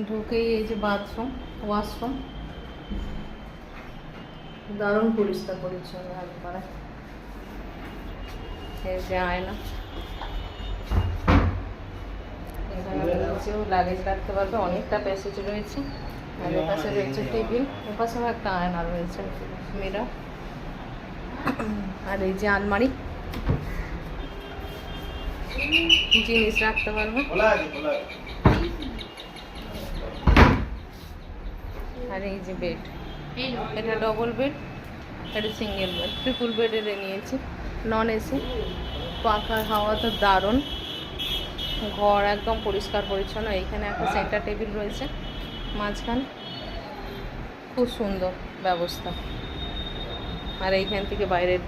ঢুকেই এই যে বাথরুম, ওয়াশরুম দারুণ পরিষ্কার পরিচ্ছন্ন একবারে। এই যে আয়না, এখানে নিচেও লাগেজ রাখতে পারবে, অনেকটা প্যাসেজ রয়েছে। আর এপাশে রয়েছে টেবিল, এপাশেও একটা আয়না রয়েছে, মিরর। আর এই যে আলমারি, জিনিস রাখতে পারবে। আর এই যে বেড, এটা ডবল বেড, এটা সিঙ্গেল বেড। ট্রিপল বেডের নিয়েছি, নন এসি। পাখার হাওয়া তো দারুণ, ঘর একদম পরিষ্কার পরিচ্ছন্ন। এইখানে একটা সেন্টার টেবিল রয়েছে মাঝখান, খুব সুন্দর ব্যবস্থা। আর এইখান থেকে বাইরের